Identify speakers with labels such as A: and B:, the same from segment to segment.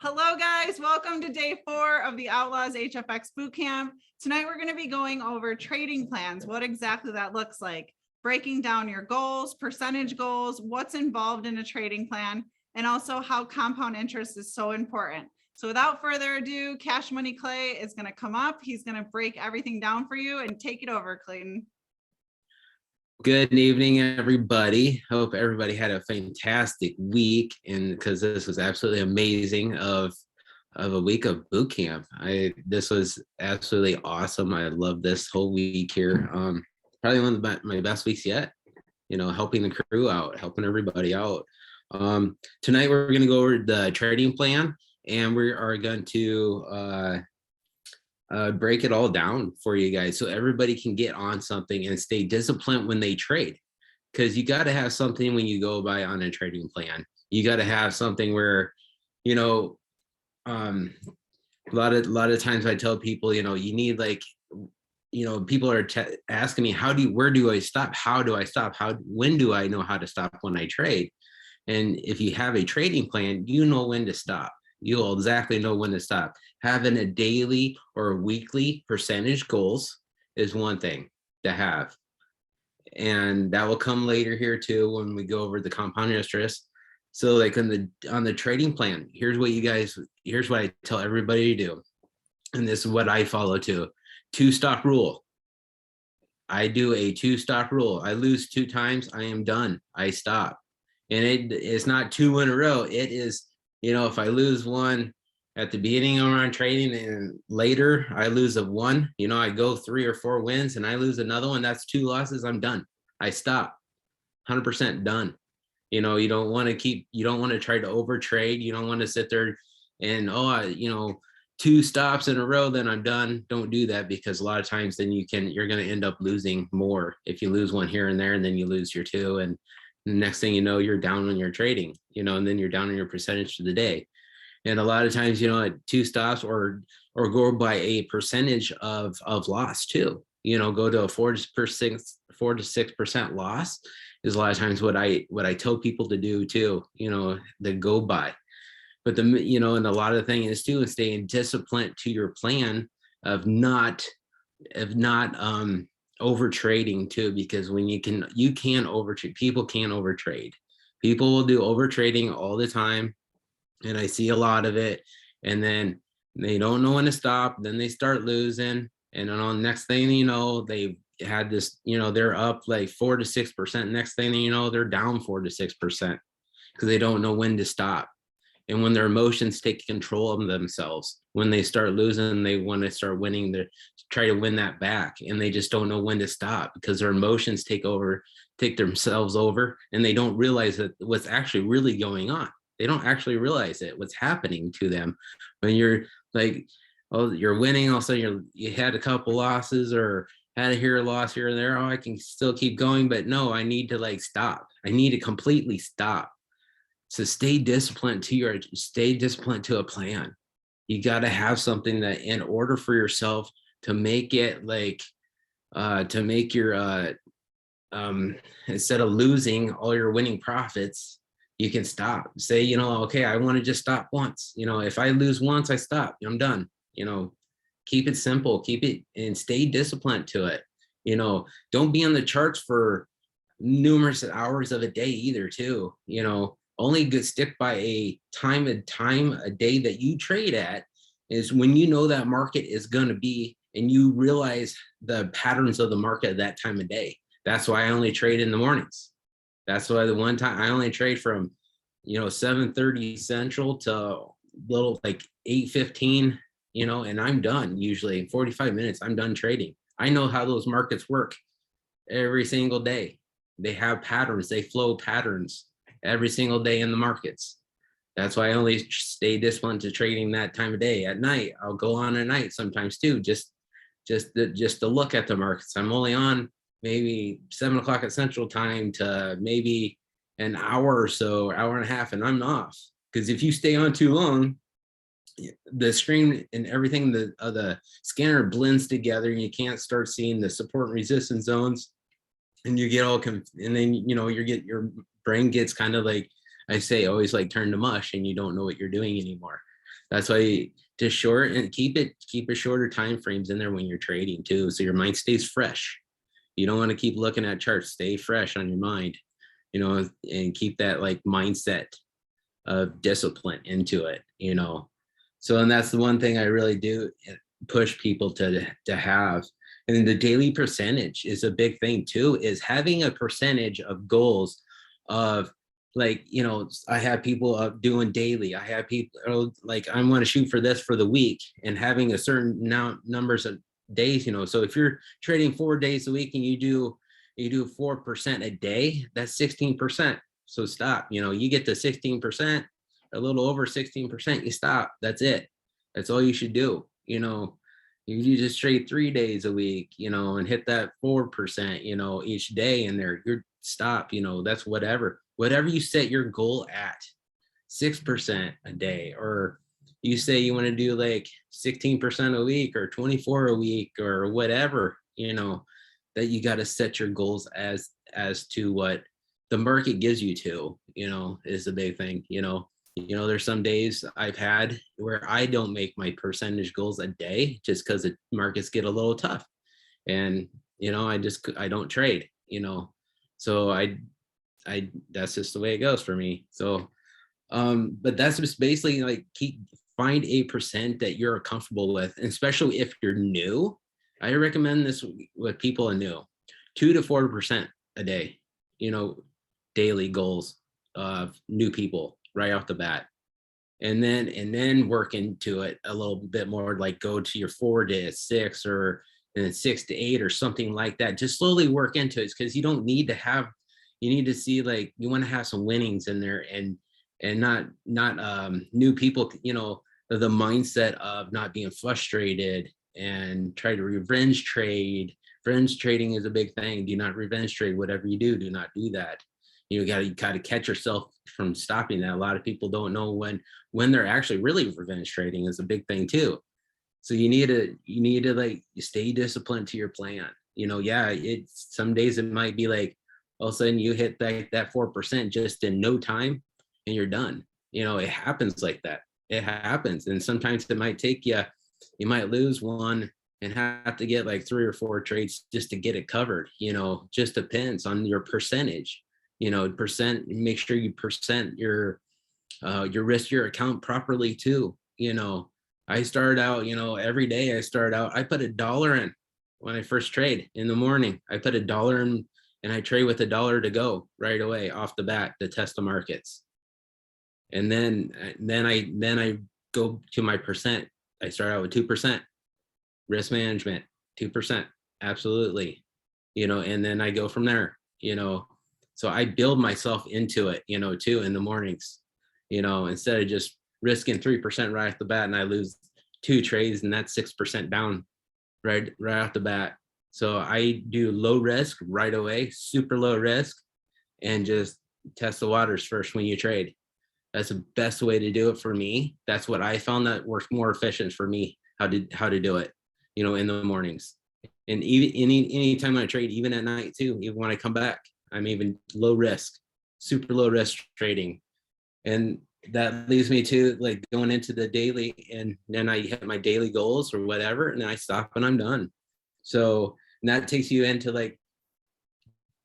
A: Hello guys, welcome to day 4 of the Outlaws HFX Bootcamp. Tonight we're going to be going over trading plans, what exactly that looks like, breaking down your goals, percentage goals, what's involved in a trading plan, and also how compound interest is so important. So without further ado, Cash Money Clay is going to come up. He's going to break everything down for you and take it over, Clayton.
B: Good evening, everybody. Hope everybody had a fantastic week, and because this was absolutely amazing of a week of boot camp. This was absolutely awesome. I love this whole week here. Probably one of my best weeks yet. You know, helping the crew out, helping everybody out. Tonight we're going to go over the trading plan, and we are going to break it all down for you guys so everybody can get on something and stay disciplined when they trade, because you got to have something when you go by on a trading plan. You got to have something where, you know, a lot of times I tell people, you know, you need, like, you know, people are asking me, where do I stop? How do I stop? When do I know how to stop when I trade? And if you have a trading plan, you know when to stop. You'll exactly know when to stop. Having a daily or weekly percentage goals is one thing to have. And that will come later here too when we go over the compound interest. So like on the trading plan, here's what I tell everybody to do. And this is what I follow too. 2-stop rule. I do a 2-stop rule. I lose 2 times, I am done. I stop. And it's not 2 in a row. It is, you know, if I lose one at the beginning of my trading and later I lose a 1, you know, I go 3 or 4 wins and I lose another one, that's 2 losses, I'm done. I stop. 100% done. You know, you don't want to try to overtrade. You don't want to sit there and, you know, 2 stops in a row, then I'm done. Don't do that, because a lot of times then you're going to end up losing more if you lose one here and there, and then you lose your 2, and the next thing you know, you're down on your trading, you know, and then you're down on your percentage for the day. And a lot of times, you know, at 2 stops or go by a percentage of loss too, you know, go to a 4 to 6% loss is a lot of times what I tell people to do too, you know, to go by. But you know, and a lot of the thing is too, is staying disciplined to your plan of not over trading too, because when you can overtrade. People can overtrade. People will do over trading all the time, and I see a lot of it, and then they don't know when to stop, then they start losing, and then on the next thing you know, they had this, you know, they're up like 4 to 6%, next thing you know, they're down 4 to 6% because they don't know when to stop. And when their emotions take control of themselves, when they start losing, they want to start winning, to try to win that back. And they just don't know when to stop because their emotions take themselves over, and they don't realize that what's actually really going on. They don't actually realize it, what's happening to them. When you're like, oh, you're winning, all of a sudden you had a couple losses or had a loss here and there. Oh, I can still keep going, but no, I need to like stop. I need to completely stop. So stay disciplined to a plan. You got to have something that, in order for yourself to make it like, to make your, instead of losing all your winning profits, you can stop. Say, you know, okay, I want to just stop once. You know, if I lose once, I stop. I'm done. You know, keep it simple, keep it, and stay disciplined to it. You know, don't be on the charts for numerous hours of a day either too. You know, only stick by a time a day that you trade at is when you know that market is going to be, and you realize the patterns of the market at that time of day. That's why I only trade in the mornings. That's why the one time I only trade from, you know, 7:30 Central to little like 8:15, you know, and I'm done. Usually 45 minutes, I'm done trading. I know how those markets work every single day. They have patterns, they flow patterns every single day in the markets. That's why I only stay disciplined to trading that time of day. At night, I'll go on at night sometimes too, just to look at the markets. I'm only on maybe 7 o'clock at Central Time to maybe an hour or so, hour and a half, and I'm off. Because if you stay on too long, the screen and everything, the scanner blends together, and you can't start seeing the support and resistance zones, and you get all and then, you know, your brain gets kind of like, I say, always like turned to mush, and you don't know what you're doing anymore. That's why to short and keep it shorter time frames in there when you're trading too, so your mind stays fresh. You don't want to keep looking at charts. Stay fresh on your mind, you know, and keep that like mindset of discipline into it, you know. So, and that's the one thing I really do push people to have. And then the daily percentage is a big thing too, is having a percentage of goals of, like, you know, I have people doing daily. I have people like, I want to shoot for this for the week, and having a certain numbers of days, you know. So if you're trading 4 days a week and you do 4% a day, that's 16%. So stop, you know, you get to 16%, a little over 16%, you stop. That's it. That's all you should do. You know, you just trade 3 days a week, you know, and hit that 4%, you know, each day in there. You're stop, you know, that's whatever you set your goal at, 6% a day, or you say you want to do like 16% a week or 24 a week or whatever, you know, that you got to set your goals as to what the market gives you to, you know, is the big thing. You know, there's some days I've had where I don't make my percentage goals a day just because the markets get a little tough, and you know, I don't trade, you know. So I that's just the way it goes for me. So but that's just basically like find a percent that you're comfortable with, and especially if you're new. I recommend this with people are new, 2 to 4% a day, you know, daily goals of new people right off the bat. And then work into it a little bit more, like go to your 4 to 6, or and then 6 to 8 or something like that. Just slowly work into it, because you don't need to have, you need to see, like, you want to have some winnings in there, and not new people, you know, the mindset of not being frustrated and try to revenge trade. Revenge trading is a big thing. Do not revenge trade. Whatever you do not do that. You gotta catch yourself from stopping that. A lot of people don't know when they're actually really revenge trading is a big thing too. So you need to like stay disciplined to your plan. You know, yeah, it's some days it might be like all of a sudden you hit that 4% just in no time and you're done. You know, it happens like that. It happens. And sometimes it might take you might lose one and have to get like 3 or 4 trades just to get it covered. You know, just depends on your percentage. You know, make sure you percent your risk your account properly too. You know, I start out, you know, every day I put $1 in when I first trade in the morning. I put $1 in and I trade with $1 to go right away off the bat to test the markets. And then I go to my percent. I start out with 2% risk management, 2%, absolutely, you know, and then I go from there, you know. So I build myself into it, you know, too, in the mornings, you know, instead of just risking 3% right off the bat and I lose 2 trades and that's 6% down right off the bat. So I do low risk right away, super low risk, and just test the waters first when you trade. That's the best way to do it for me. That's what I found that works more efficient for me, how to do it, you know, in the mornings. And even any time I trade, even at night too, even when I come back, I'm even low risk, super low risk trading. And that leads me to like going into the daily, and then I hit my daily goals or whatever, and then I stop and I'm done. So that takes you into like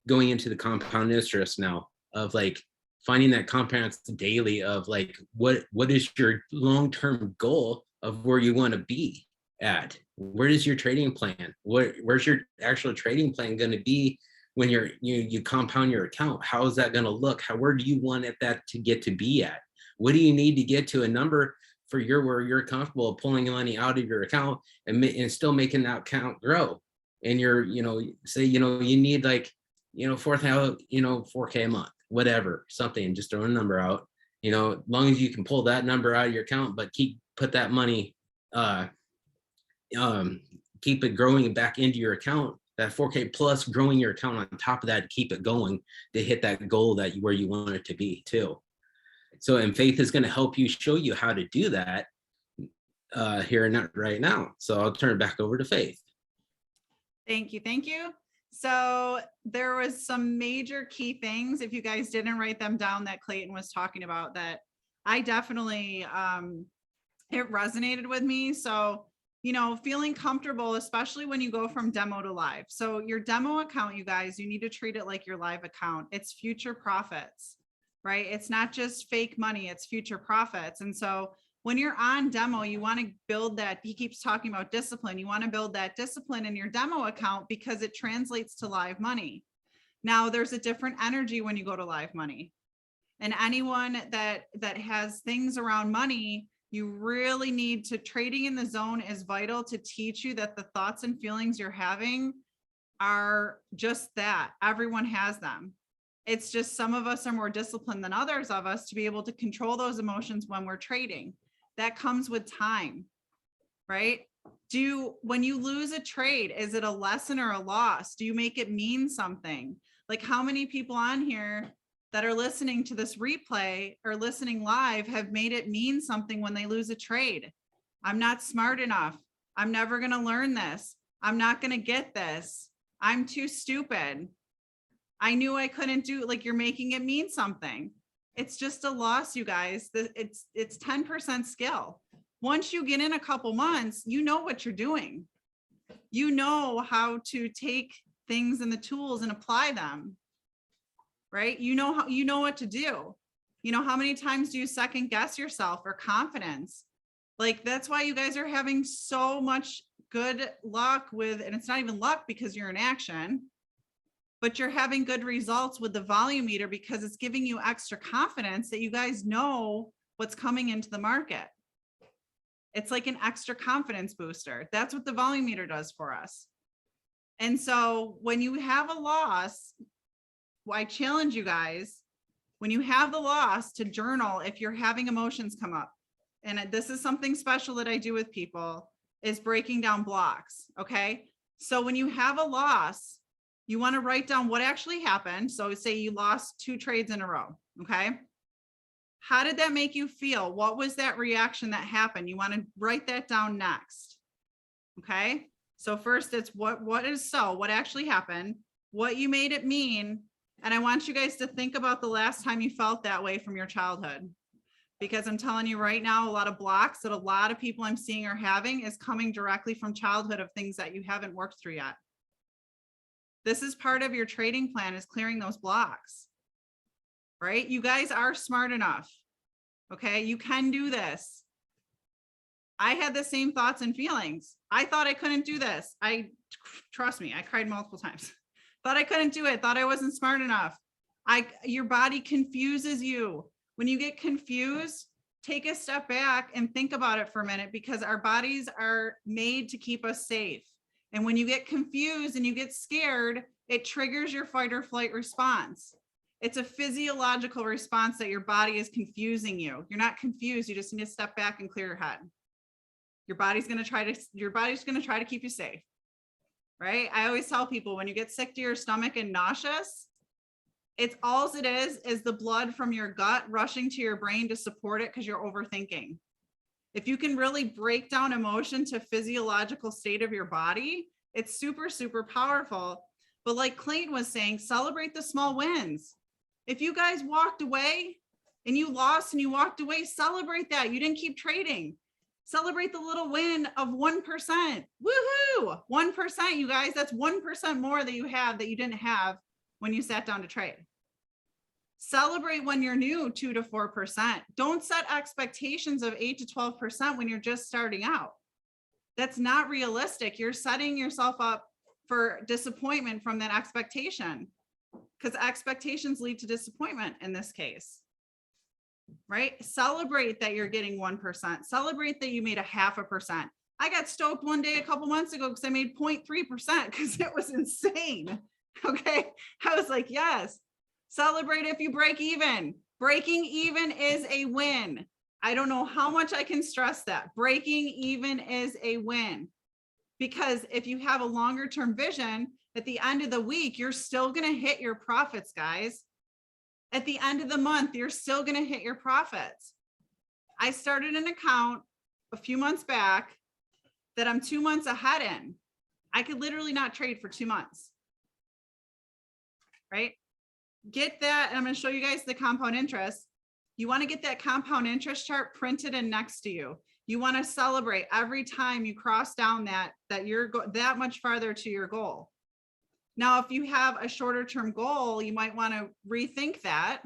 B: going into the compound interest now of like finding that compound daily of like what is your long-term goal of where you want to be at? Where is your trading plan? Where's your actual trading plan going to be when you compound your account? How is that going to look? Where do you want that to get to be at? What do you need to get to a number for where you're comfortable pulling money out of your account and still making that account grow? And you're, you know, say, you know, you need like, you know, 4,000, you know, 4K a month, whatever, something, just throw a number out, you know, as long as you can pull that number out of your account, but put that money, keep it growing back into your account, that 4K plus growing your account on top of that to keep it going to hit that goal where you want it to be too. So, and Faith is going to help you, show you how to do that here and right now. So I'll turn it back over to Faith.
A: Thank you. Thank you. So there was some major key things, if you guys didn't write them down, that Clayton was talking about, that I definitely it resonated with me. So, you know, feeling comfortable, especially when you go from demo to live. So your demo account, you guys, you need to treat it like your live account. It's future profits, right? It's not just fake money, it's future profits. And so when you're on demo, you want to build that. He keeps talking about discipline. You want to build that discipline in your demo account because it translates to live money. Now there's a different energy when you go to live money. And anyone that has things around money, you really need to, trading in the zone is vital to teach you that the thoughts and feelings you're having are just that. Everyone has them. It's just some of us are more disciplined than others of us to be able to control those emotions when we're trading. That comes with time, right? When you lose a trade, is it a lesson or a loss? Do you make it mean something? Like how many people on here that are listening to this replay or listening live have made it mean something when they lose a trade? I'm not smart enough. I'm never going to learn this. I'm not going to get this. I'm too stupid. I knew I couldn't do it. Like, you're making it mean something. It's just a loss, you guys. It's 10% skill. Once you get in a couple months, you know what you're doing. You know how to take things and the tools and apply them, right? You know what to do. You know, how many times do you second guess yourself or confidence? Like, that's why you guys are having so much good luck with, and it's not even luck because you're in action, but you're having good results with the volume meter because it's giving you extra confidence that you guys know what's coming into the market. It's like an extra confidence booster. That's what the volume meter does for us. And so when you have a loss, I challenge you guys, when you have the loss, to journal if you're having emotions come up. And this is something special that I do with people, is breaking down blocks. Okay. So when you have a loss, you want to write down what actually happened. So say you lost 2 trades in a row. Okay. How did that make you feel? What was that reaction that happened? You want to write that down next. Okay. So first it's what actually happened, what you made it mean. And I want you guys to think about the last time you felt that way from your childhood, because I'm telling you right now, a lot of blocks that a lot of people I'm seeing are having is coming directly from childhood, of things that you haven't worked through yet. This is part of your trading plan, is clearing those blocks, right? You guys are smart enough. Okay. You can do this. I had the same thoughts and feelings. I thought I couldn't do this. Trust me, I cried multiple times. Thought I couldn't do it. Thought I wasn't smart enough. Your body confuses you. When you get confused, take a step back and think about it for a minute, because our bodies are made to keep us safe. And when you get confused and you get scared, it triggers your fight or flight response. It's a physiological response that your body is confusing you. You're not confused. You just need to step back and clear your head. Your body's going to try to keep you safe, right? I always tell people, when you get sick to your stomach and nauseous, it is the blood from your gut rushing to your brain to support it, because you're overthinking. If you can really break down emotion to physiological state of your body, it's super, super powerful. But like Clayton was saying, celebrate the small wins. If you guys walked away and you lost and you walked away, celebrate that. You didn't keep trading. Celebrate the little win of 1%. Woohoo! 1%, you guys. That's 1% more that you have that you didn't have when you sat down to trade. Celebrate when you're new, 2 to 4%. Don't set expectations of 8 to 12% when you're just starting out. That's not realistic. You're setting yourself up for disappointment from that expectation, because expectations lead to disappointment in this case, right? Celebrate that you're getting 1%. Celebrate that you made 0.5%. I got stoked one day a couple months ago because I made 0.3% because it was insane. Okay. I was like, yes. Celebrate if you break even. Breaking even is a win. I don't know how much I can stress that. Breaking even is a win, because if you have a longer term vision, at the end of the week, you're still going to hit your profits, guys. At the end of the month, you're still going to hit your profits. I started an account a few months back that I'm 2 months ahead in. I could literally not trade for 2 months, right? Get that. And I'm going to show you guys the compound interest. You want to get that compound interest chart printed and next to you. You want to celebrate every time you cross down that you're that much farther to your goal. Now, if you have a shorter term goal, you might want to rethink that.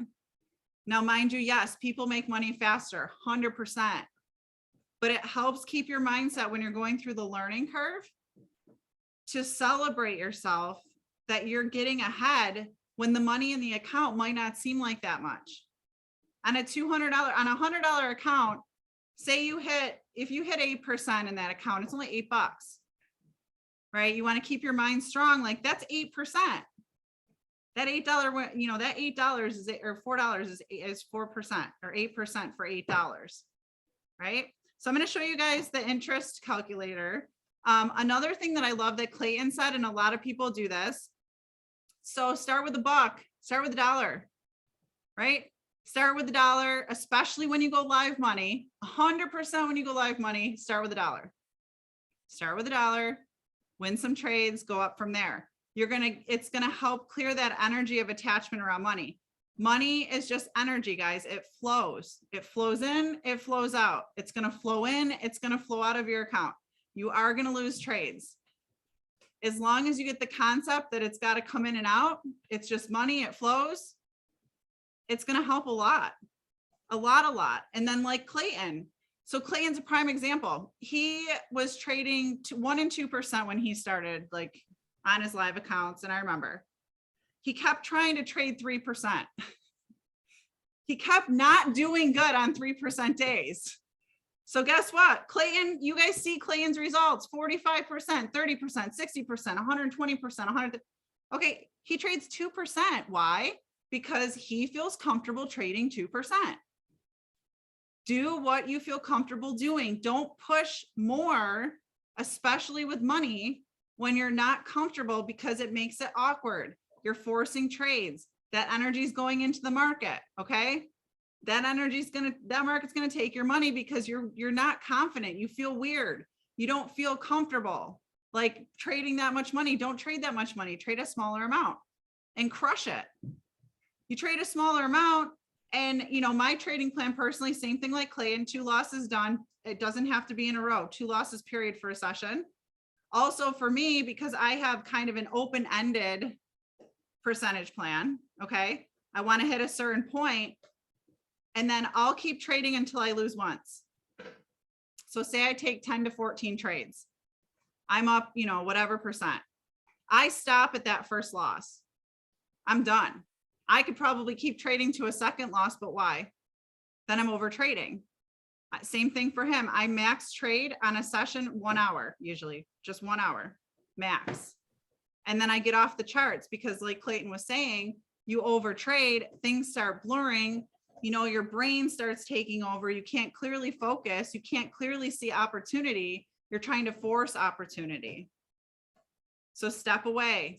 A: Now, mind you, yes, people make money faster, 100%, but it helps keep your mindset when you're going through the learning curve to celebrate yourself that you're getting ahead when the money in the account might not seem like that much. On a $200, on a $100 account, say if you hit 8% in that account, it's only $8, right? You want to keep your mind strong. Like that's 8%. That $8, that $8 is, or $4 is 4% or 8% for $8, right? So I'm going to show you guys the interest calculator. Another thing that I love that Clayton said, and a lot of people do this. So start with $1, start with $1, right? Start with $1, especially when you go live money, 100% when you go live money, start with $1. Start with $1, win some trades, go up from there. It's going to help clear that energy of attachment around money. Money is just energy, guys. It flows in, it flows out. It's going to flow in, it's going to flow out of your account. You are going to lose trades. As long as you get the concept that it's got to come in and out, it's just money, it flows. It's going to help a lot. And then like Clayton. So Clayton's a prime example. He was trading 1% and 2% when he started, like on his live accounts. And I remember he kept trying to trade 3%. He kept not doing good on 3% days. So guess what? Clayton, you guys see Clayton's results, 45%, 30%, 60%, 120%, 100. Okay, he trades 2%. Why? Because he feels comfortable trading 2%. Do what you feel comfortable doing. Don't push more, especially with money, when you're not comfortable, because it makes it awkward. You're forcing trades. That energy is going into the market. Okay. That market's going to take your money because you're not confident. You feel weird. You don't feel comfortable like trading that much money. Don't trade that much money. Trade a smaller amount and crush it. You trade a smaller amount, and my trading plan personally, same thing like Clayton, 2 losses done. It doesn't have to be in a row, 2 losses period for a session. Also for me, because I have kind of an open-ended percentage plan. Okay. I want to hit a certain point, and then I'll keep trading until I lose once. So say I take 10 to 14 trades. I'm up, whatever percent. I stop at that first loss. I'm done. I could probably keep trading to a second loss, but why? Then I'm over trading. Same thing for him. I max trade on a session 1 hour, usually just 1 hour max. And then I get off the charts because like Clayton was saying, you over trade, things start blurring, your brain starts taking over. You can't clearly focus. You can't clearly see opportunity. You're trying to force opportunity. So step away,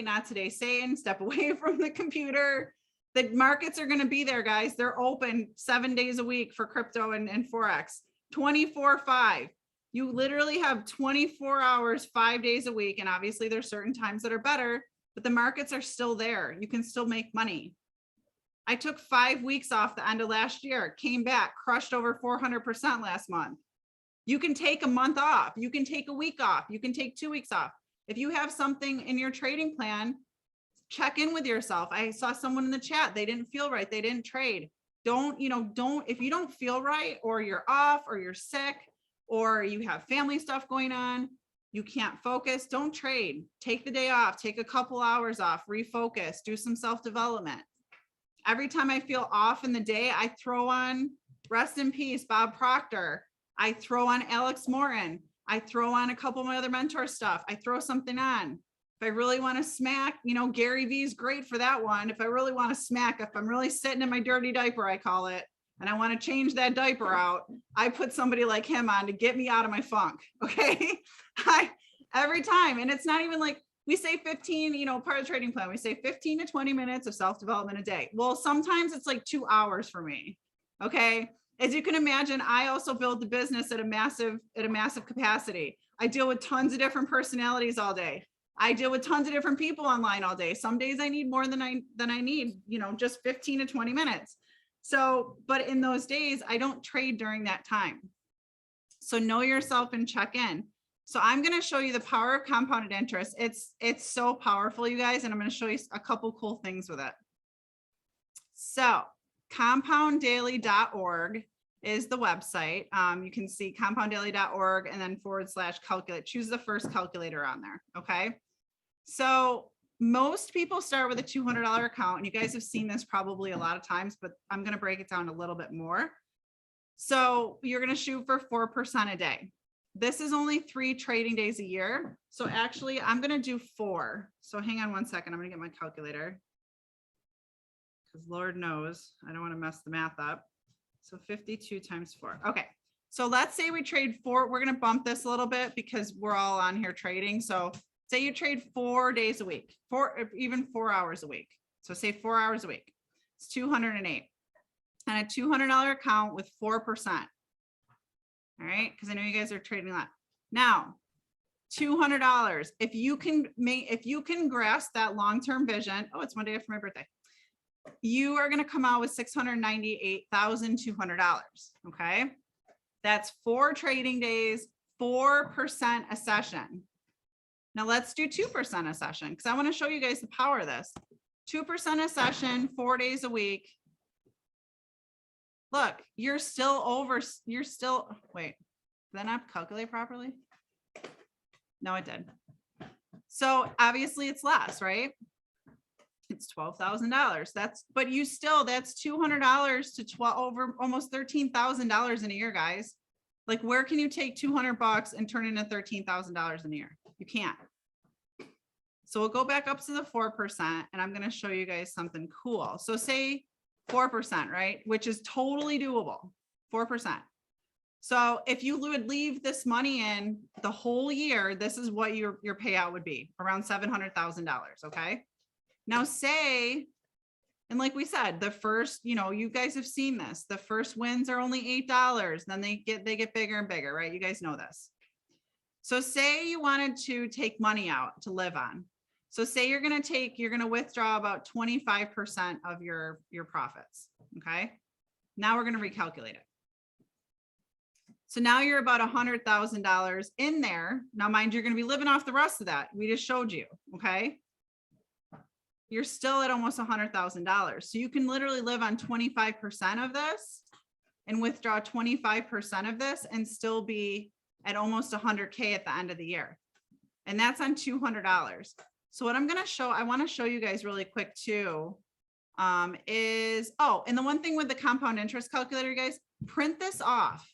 A: not today, Satan, step away from the computer. The markets are going to be there, guys. They're open 7 days a week for crypto and Forex, 24/5. You literally have 24 hours, 5 days a week. And obviously there's certain times that are better, but the markets are still there. You can still make money. I took 5 weeks off the end of last year, came back, crushed over 400% last month. You can take a month off. You can take a week off. You can take 2 weeks off. If you have something in your trading plan, check in with yourself. I saw someone in the chat, they didn't feel right. They didn't trade. If you don't feel right, or you're off, or you're sick, or you have family stuff going on, you can't focus, don't trade. Take the day off, take a couple hours off, refocus, do some self-development. Every time I feel off in the day, I throw on, rest in peace, Bob Proctor. I throw on Alex Morton. I throw on a couple of my other mentor stuff. I throw something on. If I really want to smack, Gary Vee is great for that one. If I really want to smack, if I'm really sitting in my dirty diaper, I call it, and I want to change that diaper out, I put somebody like him on to get me out of my funk. Okay. Every time. And it's not even like we say 15, part of the trading plan, we say 15 to 20 minutes of self-development a day. Well, sometimes it's like 2 hours for me. Okay. As you can imagine, I also build the business at a massive capacity. I deal with tons of different personalities all day. I deal with tons of different people online all day. Some days I need more than I need, just 15 to 20 minutes. So, but in those days, I don't trade during that time. So know yourself and check in. So I'm going to show you the power of compounded interest. It's so powerful, you guys, and I'm going to show you a couple cool things with it. So compounddaily.org is the website. You can see compounddaily.org and then /calculate. Choose the first calculator on there. Okay. So most people start with a $200 account, and you guys have seen this probably a lot of times, but I'm going to break it down a little bit more. So you're going to shoot for 4% a day. This is only 3 trading days a year. So actually I'm going to do 4. So hang on one second. I'm going to get my calculator, because Lord knows I don't want to mess the math up. So 52 times 4. Okay. So let's say we trade 4. We're going to bump this a little bit because we're all on here trading. So say you trade 4 days a week, even 4 hours a week. So say 4 hours a week. It's 208. And a $200 account with 4%. All right. Because I know you guys are trading that. Now, $200. If you can grasp that long-term vision. Oh, it's one day after my birthday. You are going to come out with $698,200. Okay. That's 4 trading days, 4% a session. Now let's do 2% a session, because I want to show you guys the power of this. 2% a session, 4 days a week. Look, wait, did that not calculate properly? No, it did. So obviously it's less, right? It's $12,000. That's $200 to over almost $13,000 in a year, guys. Like, where can you take $200 and turn into $13,000 in a year? You can't. So we'll go back up to the 4%, and I'm going to show you guys something cool. So say 4%, right? Which is totally doable. 4%. So if you would leave this money in the whole year, this is what your payout would be, around $700,000. Okay. Now say, and like we said, the first, you guys have seen this. The first wins are only $8. Then they get bigger and bigger, right? You guys know this. So say you wanted to take money out to live on. So say you're going to withdraw about 25% of your profits. Okay. Now we're going to recalculate it. So now you're about $100,000 in there. Now, mind you, you're going to be living off the rest of that. We just showed you. Okay. You're still at almost $100,000. So you can literally live on 25% of this and withdraw 25% of this and still be at almost 100K at the end of the year. And that's on $200. So what I'm going to show, I want to show you guys really quick too, and the one thing with the compound interest calculator, guys, print this off.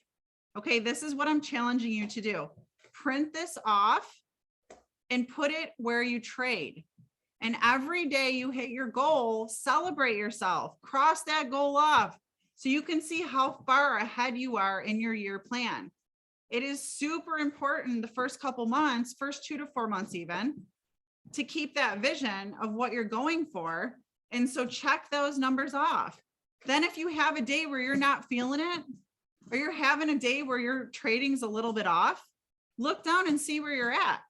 A: Okay. This is what I'm challenging you to do. Print this off and put it where you trade. And every day you hit your goal, celebrate yourself, cross that goal off so you can see how far ahead you are in your year plan. It is super important the first couple months, first 2 to 4 months even, to keep that vision of what you're going for. And so check those numbers off. Then if you have a day where you're not feeling it, or you're having a day where your trading's a little bit off, look down and see where you're at.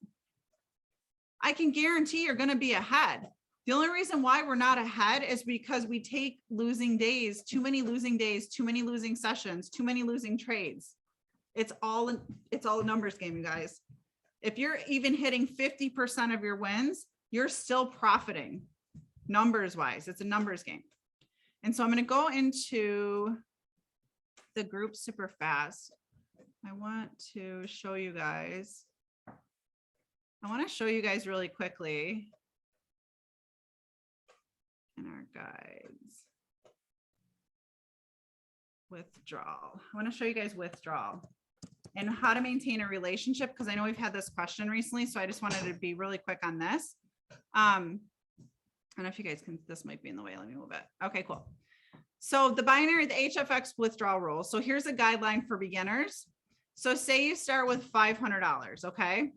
A: I can guarantee you're going to be ahead. The only reason why we're not ahead is because we take losing days, too many losing days, too many losing sessions, too many losing trades. It's all a numbers game, you guys. If you're even hitting 50% of your wins, you're still profiting numbers wise. It's a numbers game. And so I'm going to go into the group super fast. I want to show you guys. I want to show you guys really quickly in our guides. Withdrawal. I want to show you guys withdrawal and how to maintain a relationship, because I know we've had this question recently. So I just wanted to be really quick on this. I don't know if you guys can, this might be in the way. Let me move it. Okay, cool. So the HFX withdrawal rule. So here's a guideline for beginners. So say you start with $500. Okay.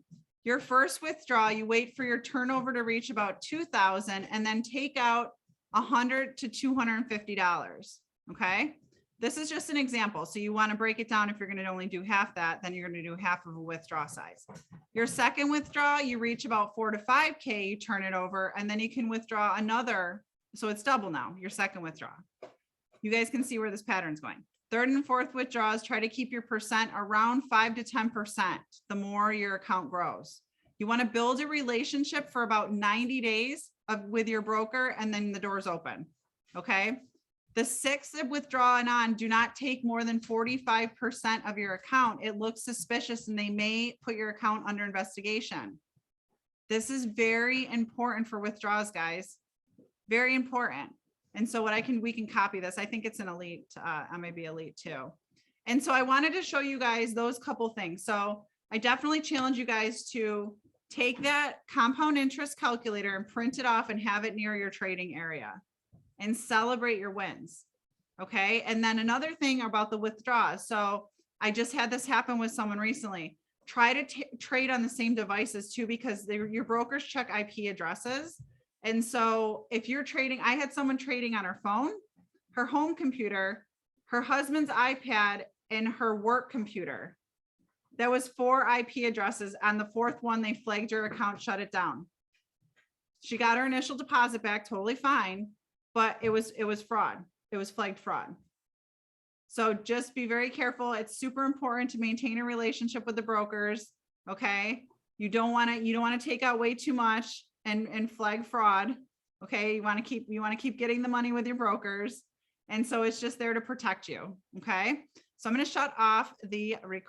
A: Your first withdrawal, you wait for your turnover to reach about 2,000 and then take out $100 to $250. Okay. This is just an example. So you want to break it down. If you're going to only do half that, then you're going to do half of a withdrawal size. Your second withdrawal, you reach about 4 to 5K, you turn it over, and then you can withdraw another. So it's double now, your second withdrawal. You guys can see where this pattern's going. Third and fourth withdrawals, try to keep your percent around 5 to 10%, the more your account grows. You want to build a relationship for about 90 days with your broker, and then the doors open. Okay. The sixth of withdrawal and on, do not take more than 45% of your account. It looks suspicious and they may put your account under investigation. This is very important for withdrawals, guys. Very important. And so we can copy this. I think it's an elite, I may be elite too. And so I wanted to show you guys those couple things. So I definitely challenge you guys to take that compound interest calculator and print it off and have it near your trading area and celebrate your wins. Okay. And then another thing about the withdrawals. So I just had this happen with someone recently. Try to trade on the same devices too, because your brokers check IP addresses. And so if you're trading, I had someone trading on her phone, her home computer, her husband's iPad, and her work computer. That was 4 IP addresses. On the fourth one, they flagged her account, shut it down. She got her initial deposit back, totally fine, but it was fraud. It was flagged fraud. So just be very careful. It's super important to maintain a relationship with the brokers. Okay. You don't want to take out way too much and flag fraud. Okay. You want to keep getting the money with your brokers. And so it's just there to protect you. Okay. So I'm going to shut off the recording.